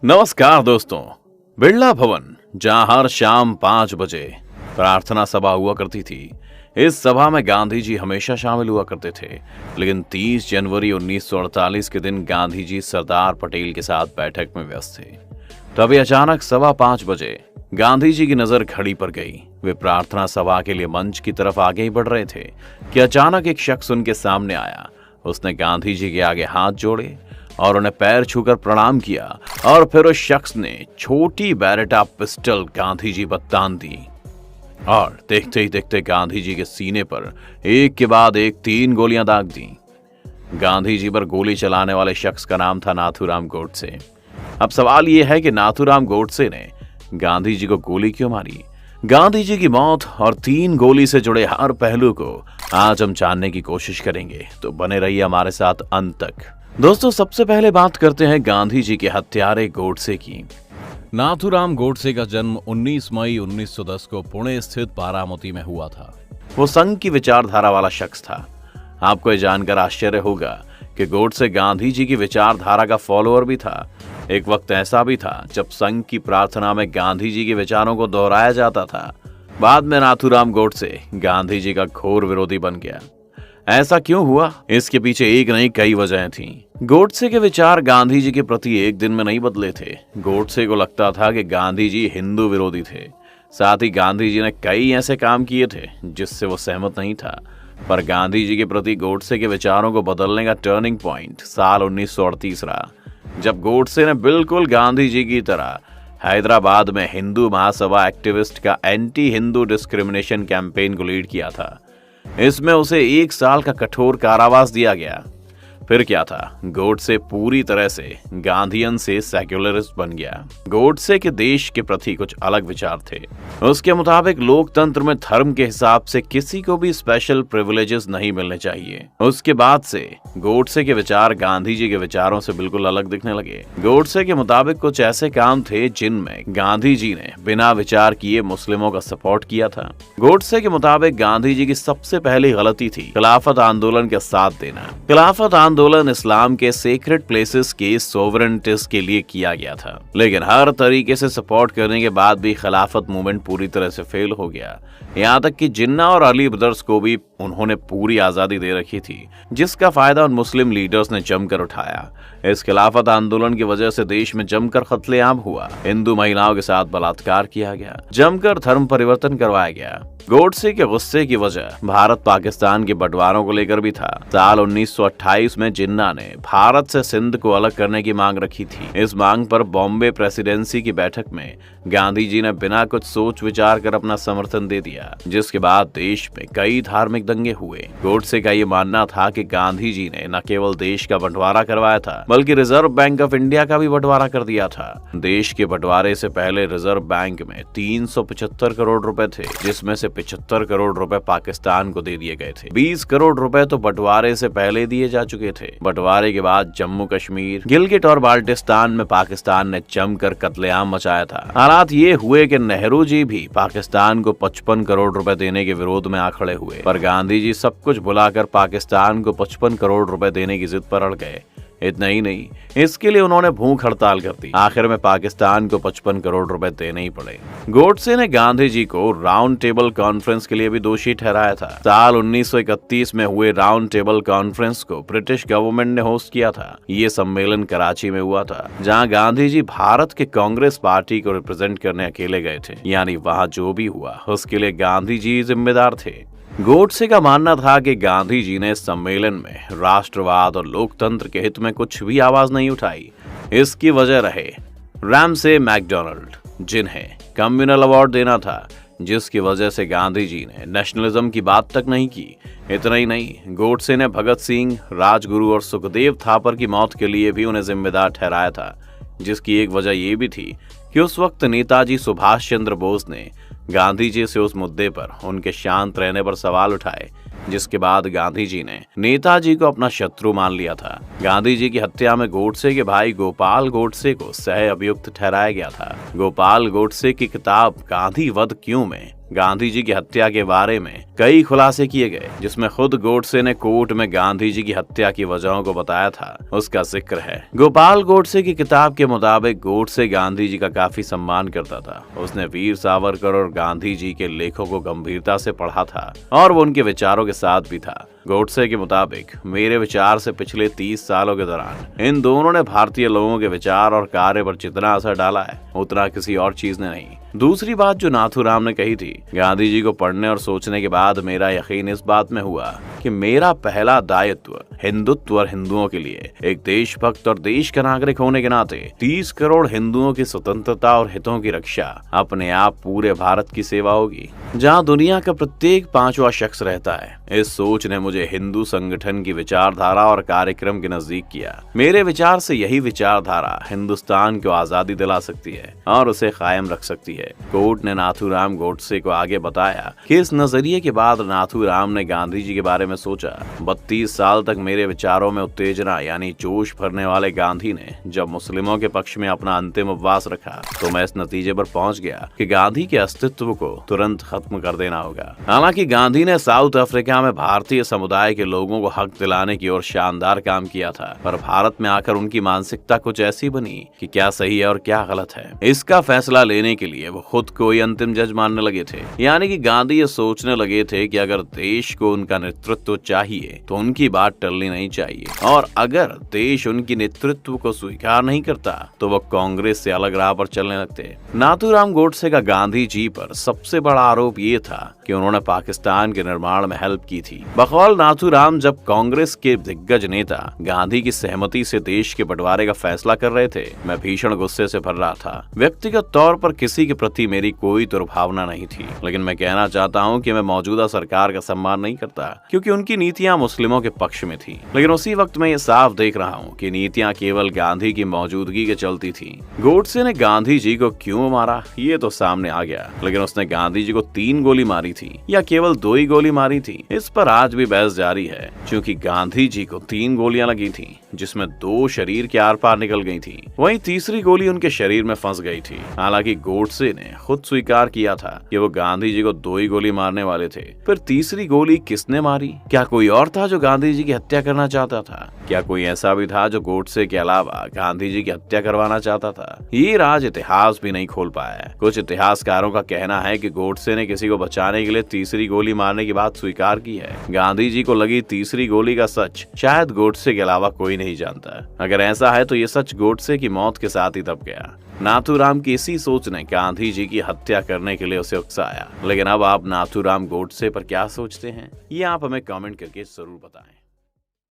नमस्कार दोस्तों। बिरला भवन, जहां हर शाम 5 बजे प्रार्थना सभा हुआ करती थी, इस सभा में गांधी जी हमेशा शामिल हुआ करते थे। लेकिन 30 जनवरी 1948 के दिन गांधी जी सरदार पटेल के साथ बैठक में व्यस्त थे। तभी अचानक सवा 5 बजे गांधी जी की नजर घड़ी पर गई। वे प्रार्थना सभा के लिए मंच की तरफ आगे ही बढ़ रहे थे कि अचानक एक शख्स उनके सामने आया। उसने गांधी जी के आगे हाथ जोड़े और उन्हें पैर छूकर प्रणाम किया और फिर उस शख्स ने छोटी बैरेटा पिस्टल गांधी जी पर तान दी और देखते ही देखते गांधी जी के सीने पर एक के बाद एक 3 गोलियां दाग दी। गांधी जी पर गोली चलाने वाले शख्स का नाम था नाथूराम गोडसे। अब सवाल यह है कि नाथूराम गोडसे ने गांधी जी को गोली क्यों मारी? गांधी जी की मौत और 3 गोली से जुड़े हर पहलू को आज हम जानने की कोशिश करेंगे, तो बने रहिए हमारे साथ अंत तक। दोस्तों, सबसे पहले बात करते हैं गांधी जी के हत्यारे गोडसे की। नाथूराम गोडसे का जन्म 19 मई 1910 को पुणे स्थित बारामती में हुआ था। वो संघ की विचारधारा वाला शख्स था। आपको ये जानकर आश्चर्य होगा कि गोडसे गांधी जी की विचारधारा का फॉलोअर भी था। एक वक्त ऐसा भी था जब संघ की प्रार्थना में गांधी जी के विचारों को दोहराया जाता था। बाद में नाथूराम गोडसे गांधी जी का घोर विरोधी बन गया। ऐसा क्यों हुआ? इसके पीछे एक नहीं कई वजहें थीं। गोडसे के विचार गांधी जी के प्रति एक दिन में नहीं बदले थे। गोडसे को लगता था कि गांधी जी हिंदू विरोधी थे। साथ ही गांधी जी ने कई ऐसे काम किए थे जिससे वो सहमत नहीं था। पर गांधी जी के प्रति गोडसे के विचारों को बदलने का टर्निंग पॉइंट साल 1938 रहा, जब गोडसे ने बिल्कुल गांधी जी की तरह हैदराबाद में हिंदू महासभा एक्टिविस्ट का एंटी हिंदू डिस्क्रिमिनेशन कैंपेन को लीड किया था। इसमें उसे 1 साल का कठोर कारावास दिया गया। फिर क्या था, गोडसे पूरी तरह से गांधीयन से सेक्युलरिस्ट बन गया। गोडसे के देश के प्रति कुछ अलग विचार थे। उसके मुताबिक लोकतंत्र में धर्म के हिसाब से किसी को भी स्पेशल प्रिविलेजेस नहीं मिलने चाहिए। उसके बाद से गोडसे के विचार गांधी जी के विचारों से बिल्कुल अलग दिखने लगे। गोडसे के मुताबिक कुछ ऐसे काम थे जिनमें गांधी जी ने बिना विचार किए मुस्लिमों का सपोर्ट किया था। गोडसे के मुताबिक गांधी जी की सबसे पहली गलती थी खिलाफत आंदोलन का साथ देना। खिलाफत आंदोलन इस्लाम के सेक्रेड प्लेसेस के सोवरेनिटीज के लिए किया गया था, लेकिन हर तरीके से सपोर्ट करने के बाद भी खिलाफत मूवमेंट पूरी तरह से फेल हो गया। यहाँ तक कि जिन्ना और अली ब्रदर्स को भी उन्होंने पूरी आजादी दे रखी थी, जिसका फायदा उन मुस्लिम लीडर्स ने जमकर उठाया। इस खिलाफत आंदोलन की वजह से देश में जमकर कत्लेआम हुआ। हिंदू महिलाओं के साथ बलात्कार किया गया, जमकर धर्म परिवर्तन करवाया गया। गोडसे के गुस्से की वजह भारत पाकिस्तान के बंटवारों को लेकर भी था। साल 1928 में जिन्ना ने भारत से सिंध को अलग करने की मांग रखी थी। इस मांग पर बॉम्बे प्रेसिडेंसी की बैठक में गांधी जी ने बिना कुछ सोच विचार कर अपना समर्थन दे दिया, जिसके बाद देश में कई धार्मिक दंगे हुए। गोडसे का ये मानना था कि गांधी जी ने न केवल देश का बंटवारा करवाया था, बल्कि रिजर्व बैंक ऑफ इंडिया का भी बंटवारा कर दिया था। देश के बंटवारे से पहले रिजर्व बैंक में 375 करोड़ रुपए थे, जिसमें से 75 करोड़ रुपए पाकिस्तान को दे दिए गए थे। 20 करोड़ रुपए तो बंटवारे से पहले दिए जा चुके थे। बंटवारे के बाद जम्मू कश्मीर, गिलगिट और बाल्टिस्तान में पाकिस्तान ने जमकर कत्लेआम मचाया था। हालात ये हुए कि नेहरू जी भी पाकिस्तान को 55 करोड़ रुपए देने के विरोध में आ खड़े हुए, पर गांधी जी सब कुछ भुलाकर पाकिस्तान को 55 करोड़ रुपए देने की जिद पर अड़ गए। इतना ही नहीं, इसके लिए उन्होंने भूख हड़ताल कर दी। आखिर में पाकिस्तान को 55 करोड़ रुपए देने ही पड़े। गोडसे ने गांधी जी को राउंड टेबल कॉन्फ्रेंस के लिए भी दोषी ठहराया था। साल 1931 में हुए राउंड टेबल कॉन्फ्रेंस को ब्रिटिश गवर्नमेंट ने होस्ट किया था। ये सम्मेलन कराची में हुआ था, जहां गांधी जी भारत के कांग्रेस पार्टी को रिप्रेजेंट करने अकेले गए थे। यानी वहां जो भी हुआ उसके लिए गांधी जी जिम्मेदार थे। गोडसे का मानना था कि गांधी जी ने सम्मेलन में राष्ट्रवाद और लोकतंत्र के हित में कुछ भी आवाज नहीं उठाई। इसकी वजह रहे रैमसे मैकडोनाल्ड, जिन्हें कम्युनल अवार्ड देना था, जिसकी वजह से गांधी जी ने नेशनलिज्म की बात तक नहीं की। इतना ही नहीं, गोडसे ने भगत सिंह, राजगुरु और सुखदेव थापर की मौत के लिए भी उन्हें जिम्मेदार ठहराया था, जिसकी एक वजह यह भी थी कि उस वक्त नेताजी सुभाष चंद्र बोस ने गांधी जी से उस मुद्दे पर उनके शांत रहने पर सवाल उठाए, जिसके बाद गांधी जी ने नेताजी को अपना शत्रु मान लिया था। गांधी जी की हत्या में गोडसे के भाई गोपाल गोडसे को सह अभियुक्त ठहराया गया था। गोपाल गोडसे की किताब गांधी वध क्यों में गांधी जी की हत्या के बारे में कई खुलासे किए गए, जिसमें खुद गोडसे ने कोर्ट में गांधी जी की हत्या की वजहों को बताया था, उसका जिक्र है। गोपाल गोडसे की किताब के मुताबिक गोडसे गांधी जी का काफी सम्मान करता था। उसने वीर सावरकर और गांधी जी के लेखों को गंभीरता से पढ़ा था और वो उनके विचारों के साथ भी था। गोडसे के मुताबिक मेरे विचार से पिछले 30 सालों के दौरान इन दोनों ने भारतीय लोगों के विचार और कार्य पर जितना असर डाला है उतना किसी और चीज ने नहीं। दूसरी बात जो नाथूराम ने कही थी, गांधी जी को पढ़ने और सोचने के बाद मेरा यकीन इस बात में हुआ कि मेरा पहला दायित्व हिंदुत्व और हिंदुओं के लिए एक देशभक्त और देश का नागरिक होने के नाते 30 करोड़ हिंदुओं की स्वतंत्रता और हितों की रक्षा अपने आप पूरे भारत की सेवा होगी, जहां दुनिया का प्रत्येक 5वां शख्स रहता है। इस सोच ने मुझे हिंदू संगठन की विचारधारा और कार्यक्रम के नजदीक किया। मेरे विचार से यही विचारधारा हिंदुस्तान को आजादी दिला सकती है और उसे कायम रख सकती है। कोर्ट ने नाथूराम गोडसे को आगे बताया कि इस नजरिए के बाद नाथूराम ने गांधी जी के बारे में सोचा। 32 साल तक मेरे विचारों में उत्तेजना यानी जोश भरने वाले गांधी ने जब मुस्लिमों के पक्ष में अपना अंतिम उपवास रखा तो मैं इस नतीजे पर पहुंच गया कि गांधी के अस्तित्व को तुरंत खत्म कर देना होगा। हालांकि गांधी ने साउथ अफ्रीका में भारतीय समुदाय के लोगों को हक दिलाने की ओर शानदार काम किया था, पर भारत में आकर उनकी मानसिकता कुछ ऐसी बनी कि क्या सही है और क्या गलत है, इसका फैसला लेने के लिए वो खुद को ही अंतिम जज मानने लगे थे। यानी कि गांधी ये सोचने लगे थे कि अगर देश को उनका नेतृत्व चाहिए तो उनकी बात टलनी नहीं चाहिए, और अगर देश उनकी नेतृत्व को स्वीकार नहीं करता तो वो कांग्रेस से अलग राह पर चलने लगते। नाथूराम गोडसे का गांधी जी पर सबसे बड़ा आरोप ये था कि उन्होंने पाकिस्तान के निर्माण में हेल्प की थी। बकौल नाथूराम जब कांग्रेस के दिग्गज नेता गांधी की सहमति से देश के बंटवारे का फैसला कर रहे थे, मैं भीषण गुस्से से भर रहा था। व्यक्तिगत तौर पर किसी के प्रति मेरी कोई दुर्भावना नहीं थी, लेकिन मैं कहना चाहता हूं कि मैं मौजूदा सरकार का सम्मान नहीं करता क्योंकि उनकी नीतियां मुस्लिमों के पक्ष में थी। लेकिन उसी वक्त मैं ये साफ देख रहा हूं कि नीतियां केवल गांधी की मौजूदगी के चलती थी। गोडसे ने गांधी जी को क्यों मारा ये तो सामने आ गया, लेकिन उसने गांधी जी को 3 गोली मारी थी या केवल 2 ही गोली मारी थी, इस पर आज भी बहस जारी है। क्योंकि गांधी जी को 3 गोलियां लगी थी, जिसमें 2 शरीर के आर पार निकल गई थी, वहीं तीसरी गोली उनके शरीर में फंस गई थी। हालांकि गोडसे ने खुद स्वीकार किया था कि वो गांधी जी को 2 ही गोली मारने वाले थे। फिर तीसरी गोली किसने मारी? क्या कोई और था जो गांधी जी की हत्या करना चाहता था? क्या कोई ऐसा भी था जो गोडसे के अलावा गांधी जी की हत्या करवाना चाहता था? ये राज इतिहास भी नहीं खोल पाया है। कुछ इतिहासकारों का कहना है कि गोडसे ने किसी को बचाने के लिए तीसरी गोली मारने की बात स्वीकार की है। गांधी जी को लगी तीसरी गोली का सच शायद गोडसे के अलावा कोई नहीं जानता। अगर ऐसा है तो ये सच गोडसे की मौत के साथ ही दब गया। नाथूराम की इसी सोच ने गांधी जी की हत्या करने के लिए उसे उकसाया। लेकिन अब आप नाथूराम गोडसे पर क्या सोचते हैं, ये आप हमें कमेंट करके जरूर बताएं।